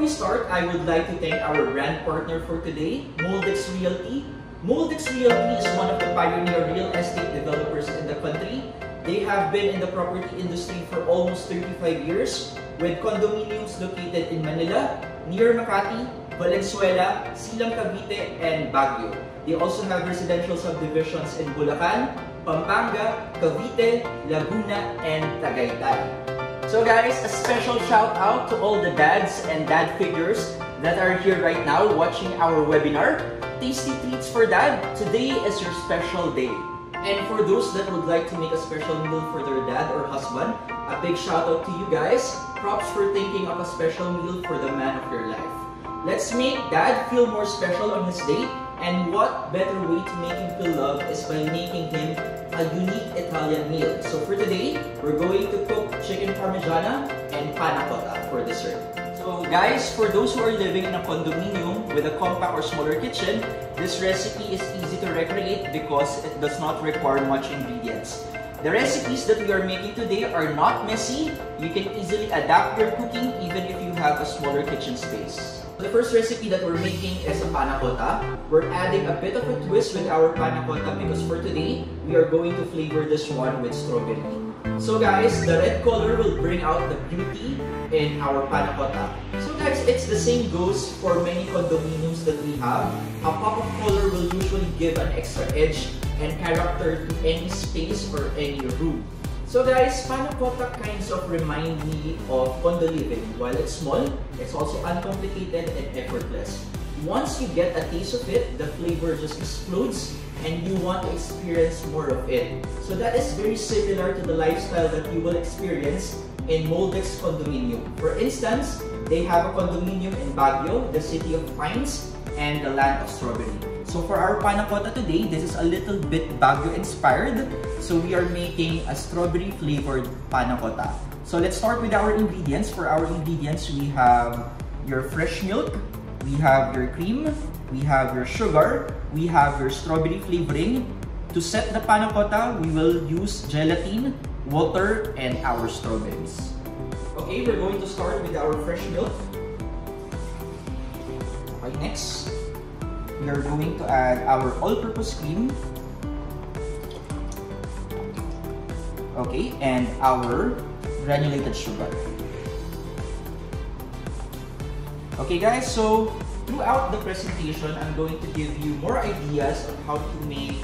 we start, I would like to thank our brand partner for today, Moldex Realty. Moldex Realty is one of the pioneer real estate developers in the country. They have been in the property industry for almost 35 years with condominiums located in Manila, near Makati, Valenzuela, Silang Cavite, and Baguio. They also have residential subdivisions in Bulacan, Pampanga, Cavite, Laguna, and Tagaytay. So guys, a special shout out to all the dads and dad figures that are here right now watching our webinar. Tasty treats for dad, today is your special day. And for those that would like to make a special meal for their dad or husband, a big shout out to you guys. Props for thinking of a special meal for the man of your life. Let's make dad feel more special on his day, and what better way to make him feel loved is by making him a unique Italian meal. So for today, we're going to cook chicken Parmigiana and Panna Cotta for dessert. So guys, for those who are living in a condominium with a compact or smaller kitchen, this recipe is easy to recreate because it does not require much ingredients. The recipes that we are making today are not messy. You can easily adapt your cooking even if you have a smaller kitchen space. The first recipe that we're making is a Panna Cotta. We're adding a bit of a twist with our Panna Cotta because for today, we are going to flavor this one with strawberry. So guys, the red color will bring out the beauty in our Panna Cotta. So guys, it's the same goes for many condominiums that we have. A pop of color will usually give an extra edge and character to any space or any room. So guys, Panna Cotta kinds of remind me of condo living. While it's small, it's also uncomplicated and effortless. Once you get a taste of it, the flavor just explodes and you want to experience more of it. So that is very similar to the lifestyle that you will experience in Moldex condominium. For instance, they have a condominium in Baguio, the city of pines, and the land of strawberry. So for our Panna Cotta today, this is a little bit Baguio inspired. So we are making a strawberry flavored Panna Cotta. So let's start with our ingredients. For our ingredients, we have your fresh milk, we have your cream, we have your sugar, we have your strawberry flavoring. To set the Panna Cotta, we will use gelatin, water, and our strawberries. Okay, we're going to start with our fresh milk. Okay, next, we are going to add our all-purpose cream. Okay, and our granulated sugar. Okay guys, so throughout the presentation, I'm going to give you more ideas on how to make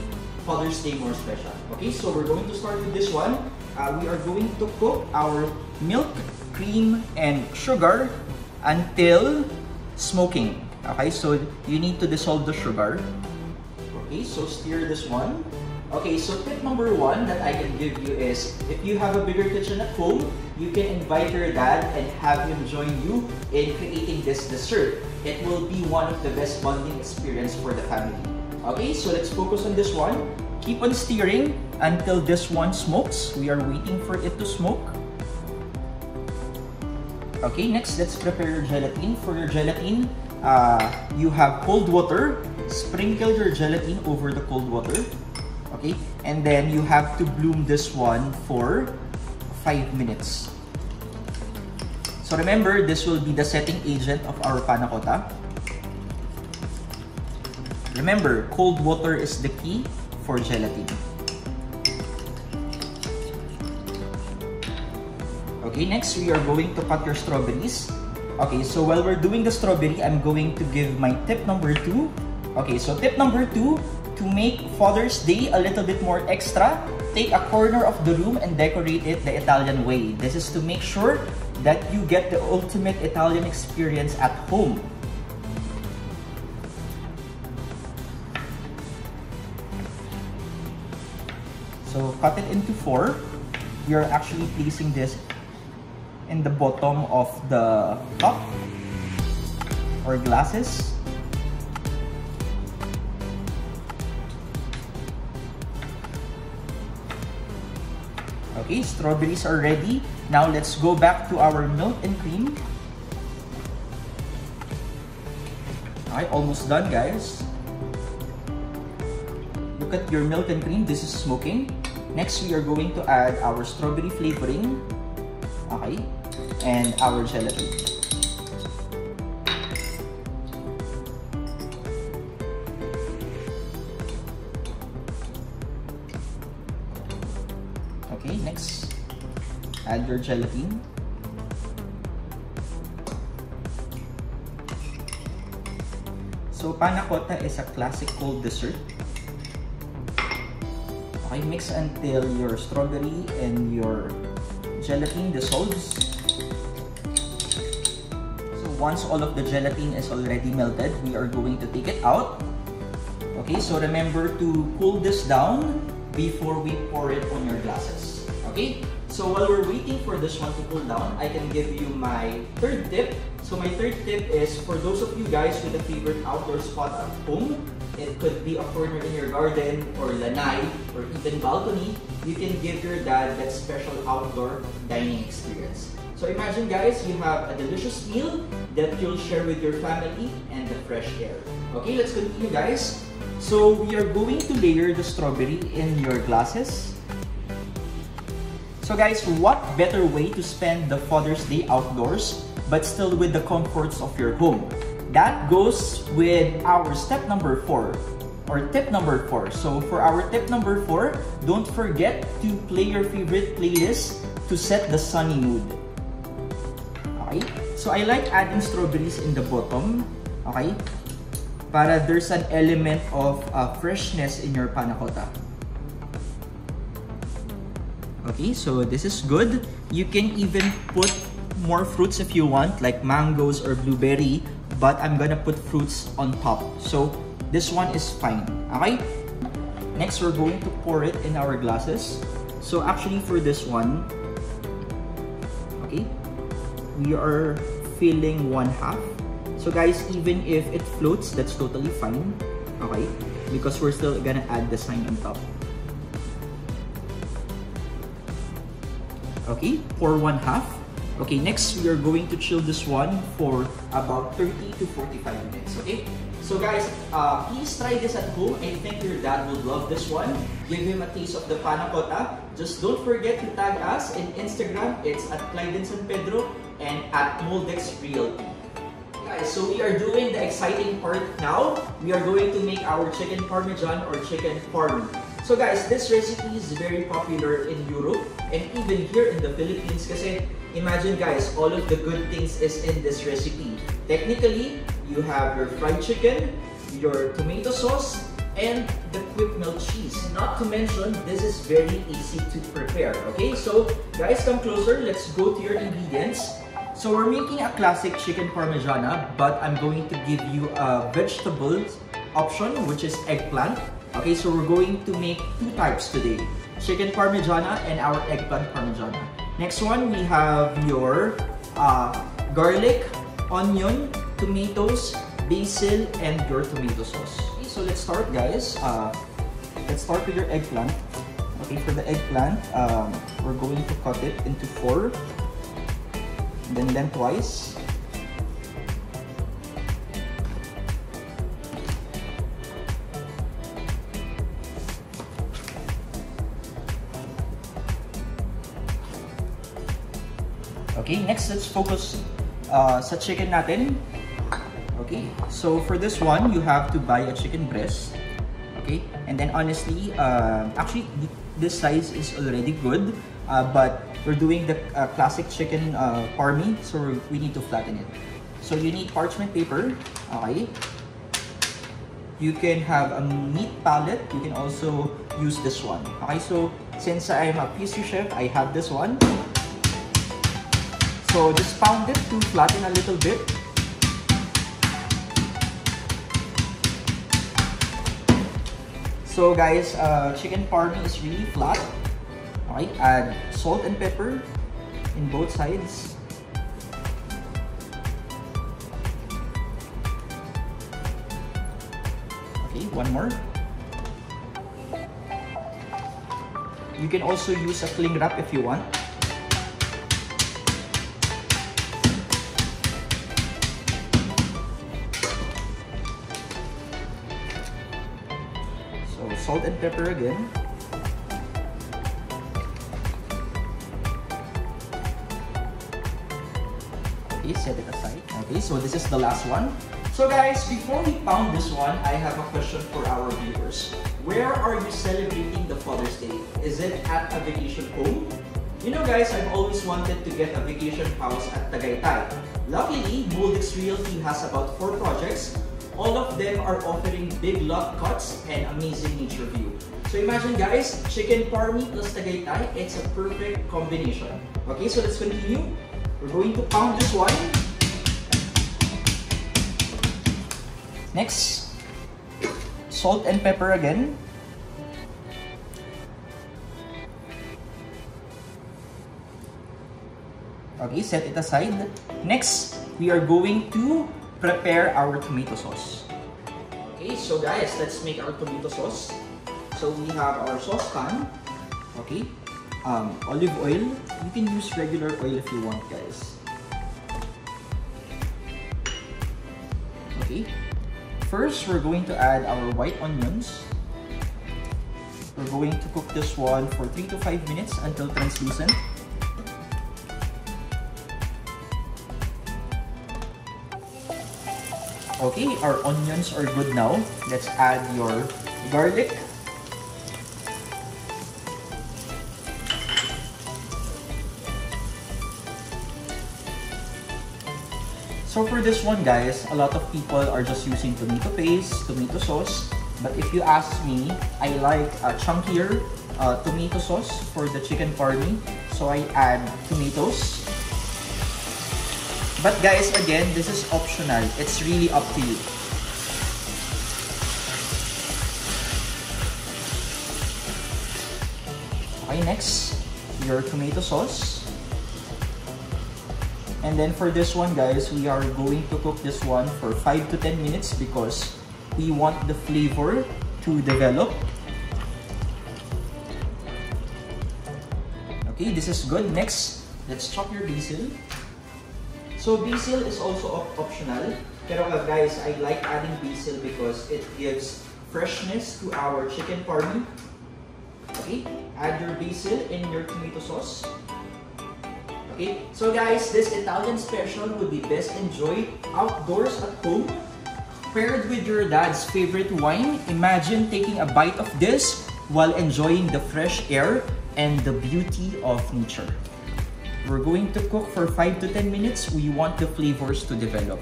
Father's Day more special. Okay, so we're going to start with this one. We are going to cook our milk, cream, and sugar until smoking. Okay, so you need to dissolve the sugar. Okay, so stir this one. Okay, so tip number one that I can give you is, if you have a bigger kitchen at home, you can invite your dad and have him join you in creating this dessert. It will be one of the best bonding experience for the family. Okay, so let's focus on this one. Keep on stirring until this one smokes. We are waiting for it to smoke. Okay, next let's prepare your gelatin. For your gelatin, you have cold water. Sprinkle your gelatin over the cold water. Okay, and then you have to bloom this one for 5 minutes. So remember, this will be the setting agent of our Panna Cotta. Remember, cold water is the key for gelatin. Okay, next we are going to cut your strawberries. Okay, so while we're doing the strawberry, I'm going to give my tip number 2. Okay, so tip number 2, to make Father's Day a little bit more extra, take a corner of the room and decorate it the Italian way. This is to make sure that you get the ultimate Italian experience at home. So cut it into 4. You're actually placing this in the bottom of the cup or glasses. Okay, strawberries are ready. Now let's go back to our milk and cream. Alright, almost done guys. Look at your milk and cream, this is smoking. Next, we are going to add our strawberry flavoring. Okay, and our gelatin. Okay, next, add your gelatin. So Panna Cotta is a classic cold dessert. Okay, mix until your strawberry and your gelatin dissolves. So once all of the gelatin is already melted, we are going to take it out. Okay, so remember to cool this down before we pour it on your glasses. Okay, so while we're waiting for this one to cool down, I can give you my third tip. So my third tip is for those of you guys with a favorite outdoor spot at home. It could be a corner in your garden or lanai or even balcony. You can give your dad that special outdoor dining experience. So imagine guys, you have a delicious meal that you'll share with your family and the fresh air. Okay, let's continue guys. So we are going to layer the strawberry in your glasses. So guys, what better way to spend the Father's Day outdoors but still with the comforts of your home? That goes with our step number 4 or tip number 4. So for our tip number 4, don't forget to play your favorite playlist to set the sunny mood. Okay, so I like adding strawberries in the bottom. Okay, para there's an element of freshness in your Panna Cotta. Okay, so this is good. You can even put more fruits if you want, like mangoes or blueberry, but I'm gonna put fruits on top. So this one is fine. Okay? Next, we're going to pour it in our glasses. So actually for this one, okay, we are filling 1/2. So guys, even if it floats, that's totally fine. Okay? Because we're still gonna add the sign on top. Okay, pour 1/2. Okay, next we are going to chill this one for about 30 to 45 minutes, okay? So guys, please try this at home. I think your dad would love this one. Give him a taste of the Panna Cotta. Just don't forget to tag us in Instagram. It's at Clyden San Pedro and at Moldex Realty. Guys, so we are doing the exciting part now. We are going to make our chicken parmesan or chicken parmy. So guys, this recipe is very popular in Europe and even here in the Philippines kasi imagine guys, all of the good things is in this recipe. Technically, you have your fried chicken, your tomato sauce, and the quick melt cheese. Not to mention, this is very easy to prepare. Okay, so guys, come closer. Let's go to your ingredients. So we're making a classic chicken parmigiana, but I'm going to give you a vegetable option, which is eggplant. Okay, so we're going to make 2 types today. Chicken parmigiana and our eggplant parmigiana. Next one, we have your garlic, onion, tomatoes, basil, and your tomato sauce. Okay, so let's start guys. Let's start with your eggplant. Okay, for the eggplant, we're going to cut it into 4. And then lengthwise. Okay, next let's focus sa chicken natin. Okay, so for this one, you have to buy a chicken breast. Okay, and then honestly, actually this size is already good, but we're doing the classic chicken parmy, so we need to flatten it. So you need parchment paper. Okay, you can have a meat palette. You can also use this one. Okay, so since I'm a pastry chef, I have this one. So just pound it to flatten a little bit. So guys, chicken parmy is really flat. Okay, add salt and pepper in both sides. Okay, one more. You can also use a cling wrap if you want. Salt and pepper again. Okay, set it aside. Okay, so this is the last one. So guys, before we pound this one, I have a question for our viewers. Where are you celebrating the Father's Day? Is it at a vacation home? You know guys, I've always wanted to get a vacation house at Tagaytay. Luckily, Moldex Realty has about 4 projects. All of them are offering big lot cuts and amazing nature view. So imagine guys, chicken parmy plus Tagaytay, it's a perfect combination. Okay, so let's continue. We're going to pound this one. Next, salt and pepper again. Okay, set it aside. Next, we are going to prepare our tomato sauce. Okay, so guys, let's make our tomato sauce. So we have our saucepan. Okay, olive oil. You can use regular oil if you want, guys. Okay, first we're going to add our white onions. We're going to cook this one for 3 to 5 minutes until translucent. Okay, our onions are good now. Let's add your garlic. So for this one guys, a lot of people are just using tomato paste, tomato sauce. But if you ask me, I like a chunkier tomato sauce for the chicken parmy. So I add tomatoes. But guys, again, this is optional. It's really up to you. Okay, next, your tomato sauce. And then for this one, guys, we are going to cook this one for 5 to 10 minutes because we want the flavor to develop. Okay, this is good. Next, let's chop your basil. So basil is also optional, pero guys, I like adding basil because it gives freshness to our chicken parmy. Okay, add your basil in your tomato sauce. Okay, so guys, this Italian special would be best enjoyed outdoors at home, paired with your dad's favorite wine. Imagine taking a bite of this while enjoying the fresh air and the beauty of nature. We're going to cook for 5 to 10 minutes. We want the flavors to develop.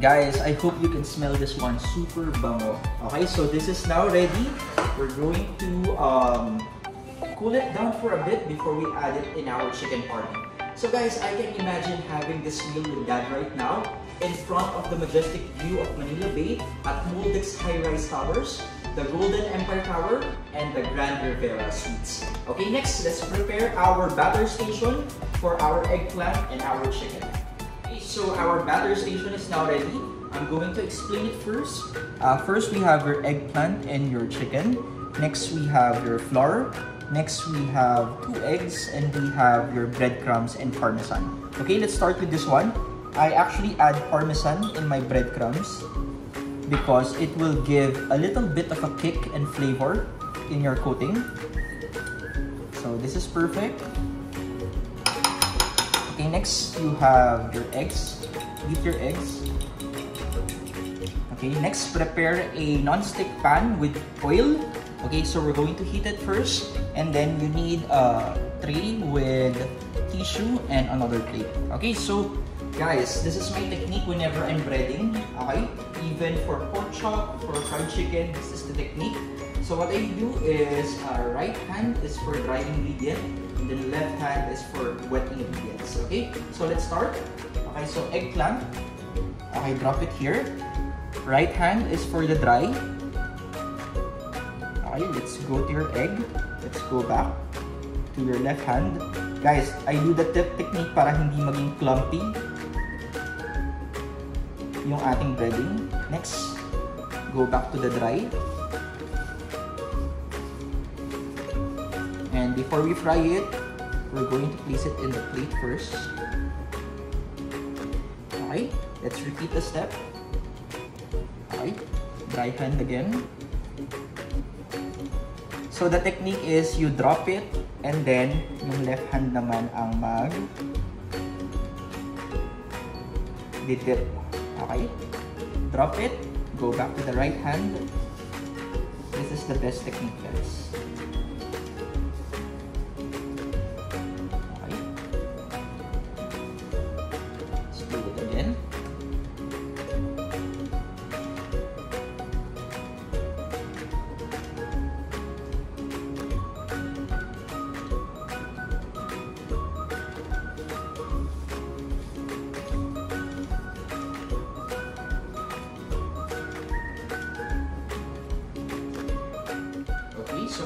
Guys, I hope you can smell this one. Super bango. Okay, so this is now ready. We're going to cool it down for a bit before we add it in our chicken parmy. So guys, I can imagine having this meal with dad right now in front of the majestic view of Manila Bay at Moldex high-rise towers, the Golden Empire Tower, and the Grand Rivera Suites. Okay, next, let's prepare our batter station for our eggplant and our chicken. Okay, so our batter station is now ready. I'm going to explain it first. First, we have your eggplant and your chicken. Next, we have your flour. Next, we have 2 eggs, and we have your breadcrumbs and Parmesan. Okay, let's start with this one. I actually add Parmesan in my breadcrumbs because it will give a little bit of a kick and flavor in your coating. So this is perfect. Okay, next you have your eggs. Beat your eggs. Okay, next prepare a non-stick pan with oil. Okay, so we're going to heat it first, and then you need a tray with tissue and another plate. Okay, so guys, this is my technique whenever I'm breading. Okay, even for pork chop, for fried chicken, this is the technique. So what I do is right hand is for dry ingredient, and then left hand is for wet ingredients. Okay, so let's start. Okay, so eggplant. Okay, drop it here. Right hand is for the dry. Okay, let's go to your egg. Let's go back to your left hand. Guys, I do the technique para hindi maging clumpy yung ating breading. Next, go back to the dry. And before we fry it, we're going to place it in the plate first. Okay, let's repeat the step. Okay, dry hand again. So the technique is you drop it and then yung left hand naman ang dip. Okay, drop it, go back to the right hand. This is the best technique, guys.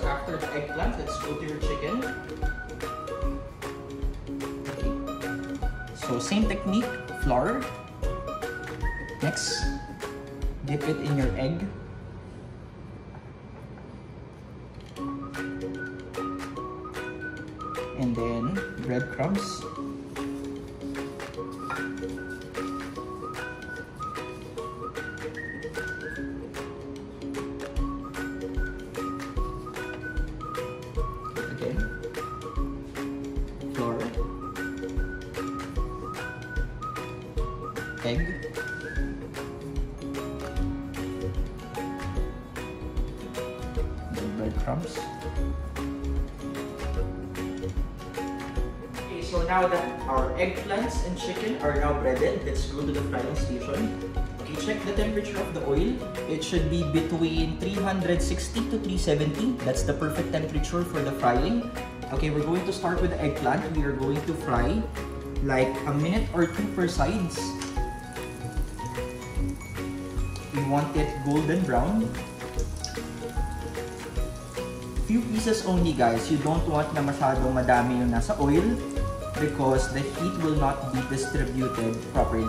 after the eggplant, let's go to your chicken. Okay. So same technique, flour. Next, dip it in your egg. And then breadcrumbs. Again, flour, egg, the breadcrumbs. So now that our eggplants and chicken are now breaded, let's go to the frying station. Okay, check the temperature of the oil. It should be between 360 to 370. That's the perfect temperature for the frying. Okay, we're going to start with the eggplant. We are going to fry like a minute or two per sides. We want it golden brown. Few pieces only, guys. You don't want na masyadong madami yung nasa oil, because the heat will not be distributed properly.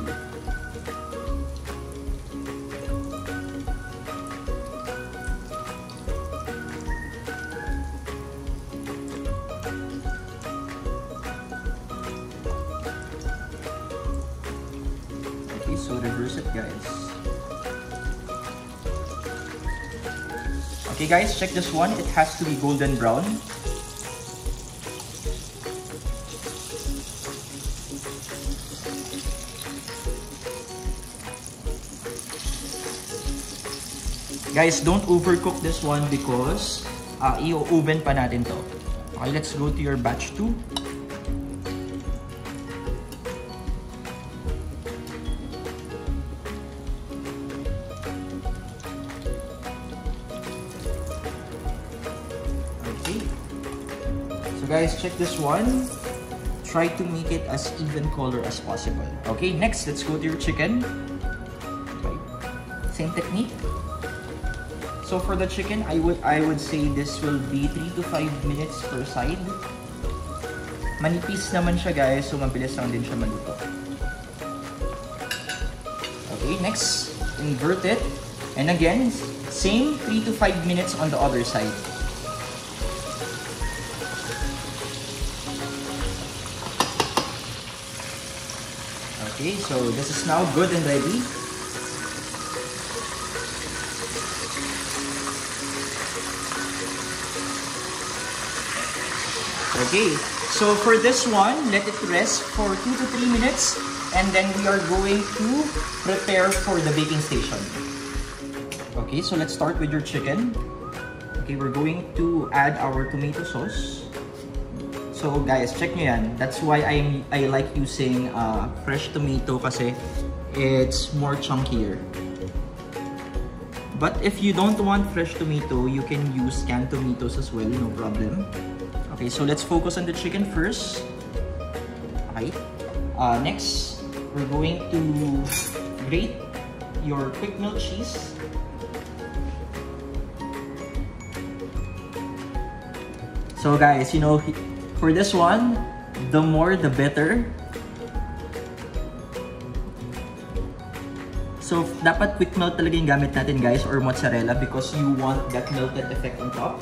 Okay, so reverse it, guys. Okay guys, check this one. It has to be golden brown. Guys, don't overcook this one because i-oven pa natin to. Okay, let's go to your batch 2. Okay. So guys, check this one. Try to make it as even color as possible. Okay, next, let's go to your chicken. Okay. Same technique. So for the chicken, I would say this will be 3 to 5 minutes per side. Manipis naman siya, guys, so mabilis lang din siya maluto. Okay, next, invert it. And again, same 3 to 5 minutes on the other side. Okay, so this is now good and ready. Okay, so for this one, let it rest for 2 to 3 minutes, and then we are going to prepare for the baking station. Okay, so let's start with your chicken. Okay, we're going to add our tomato sauce. So guys, check nyo yan. That's why I like using fresh tomato kasi it's more chunkier. But if you don't want fresh tomato, you can use canned tomatoes as well, no problem. Okay, so let's focus on the chicken first. Okay. Next, we're going to grate your quick melt cheese. So guys, you know, for this one, the more the better. So dapat quick melt talaga yung gamit natin, guys, or mozzarella, because you want that melted effect on top.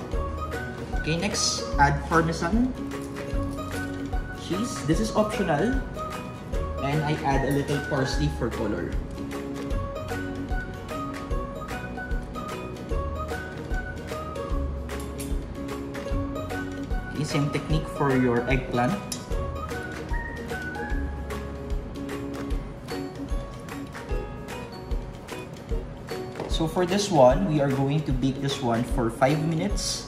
Okay, next, add Parmesan cheese. This is optional. And I add a little parsley for color. Okay, same technique for your eggplant. So for this one, we are going to bake this one for 5 minutes.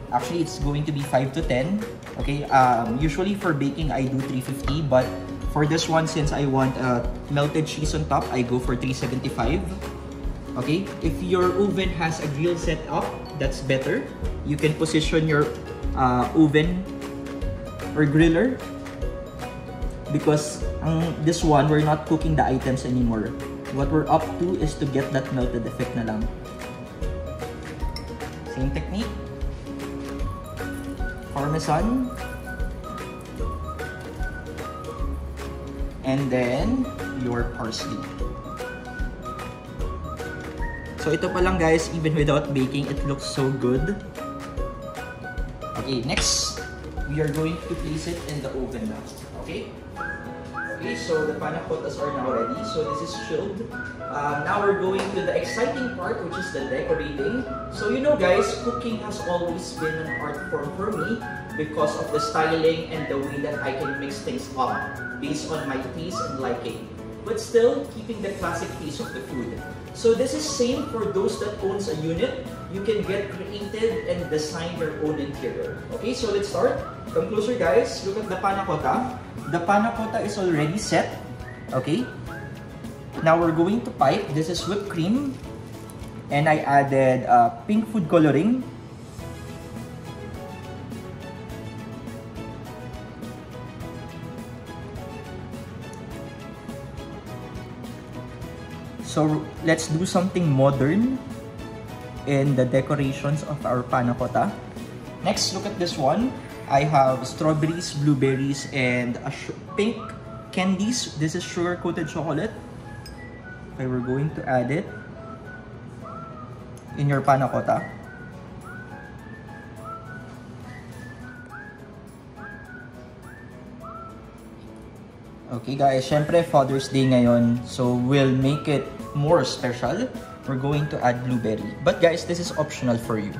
Actually, it's going to be 5 to 10. Okay, usually for baking, I do 350. But for this one, since I want melted cheese on top, I go for 375. Okay, if your oven has a grill set up, that's better. You can position your oven or griller. Because this one, we're not cooking the items anymore. What we're up to is to get that melted effect na lang. Same technique. Parmesan. And then your parsley. So ito pa lang guys, even without baking, it looks so good. Okay, next, we are going to place it in the oven now. Okay? Okay, so the panna cottas are now ready. So this is chilled. Now we're going to the exciting part, which is the decorating. So you know guys, cooking has always been an art form for me because of the styling and the way that I can mix things up based on my taste and liking, but still keeping the classic taste of the food. So this is same for those that owns a unit. You can get creative and design your own interior. Okay, so let's start. Come closer guys, look at the panna cotta. The panna cotta is already set. Okay, now we're going to pipe. This is whipped cream, and I added pink food coloring. So let's do something modern in the decorations of our panna cotta. Next, look at this one. I have strawberries, blueberries, and a pink candies. This is sugar-coated chocolate. Okay, we're going to add it in your panna cotta. Okay guys, syempre Father's Day ngayon, so we'll make it more special. We're going to add blueberry. But guys, this is optional for you.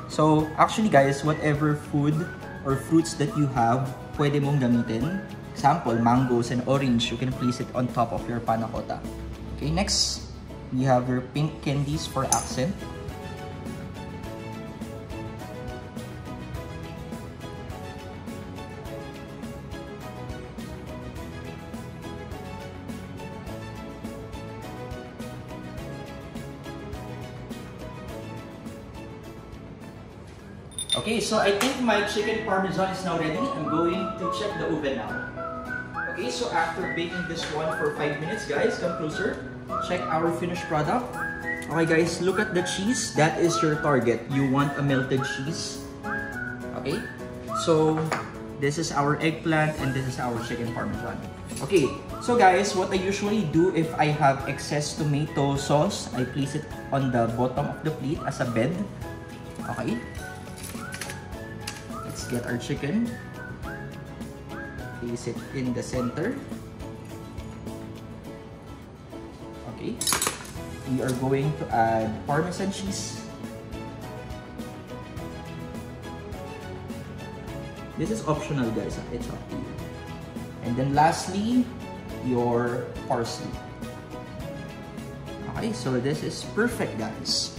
So actually guys, whatever food or fruits that you have, pwede mong gamitin. Example, mangoes and orange, you can place it on top of your panna cotta. Okay, next, we have your pink candies for accent. Okay, so I think my chicken parmesan is now ready. I'm going to check the oven now. Okay, so after baking this one for 5 minutes, guys, come closer. Check our finished product. Okay, guys, look at the cheese. That is your target. You want a melted cheese. Okay, so this is our eggplant and this is our chicken parmesan. Okay, so guys, what I usually do if I have excess tomato sauce, I place it on the bottom of the plate as a bed. Okay. Let's get our chicken. Place it in the center. Okay. We are going to add Parmesan cheese. This is optional guys, it's up to you. And then lastly, your parsley. Okay, so this is perfect guys.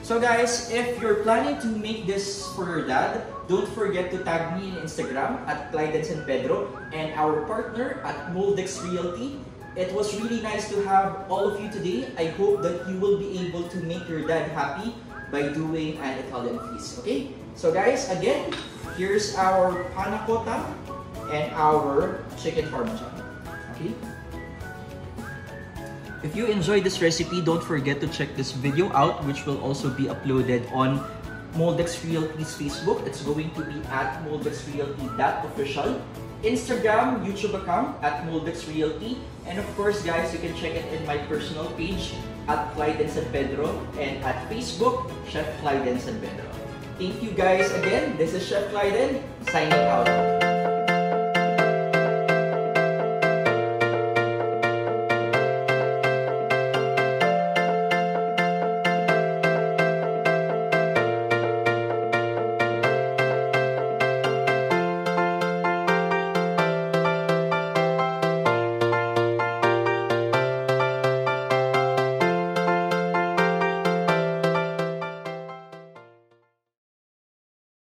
So guys, if you're planning to make this for your dad, don't forget to tag me in Instagram at Clyden San Pedro and our partner at Moldex Realty. It was really nice to have all of you today. I hope that you will be able to make your dad happy by doing an Italian feast. Okay? So guys, again, here's our panna cotta and our chicken parmesan. Okay? If you enjoyed this recipe, don't forget to check this video out, which will also be uploaded on Moldex Realty's Facebook. It's going to be at moldexrealty.official, Instagram, YouTube account at Moldex Realty, and of course guys, you can check it in my personal page at Clyden San Pedro and at Facebook, Chef Clyden San Pedro. Thank you guys again. This is Chef Clyden signing out.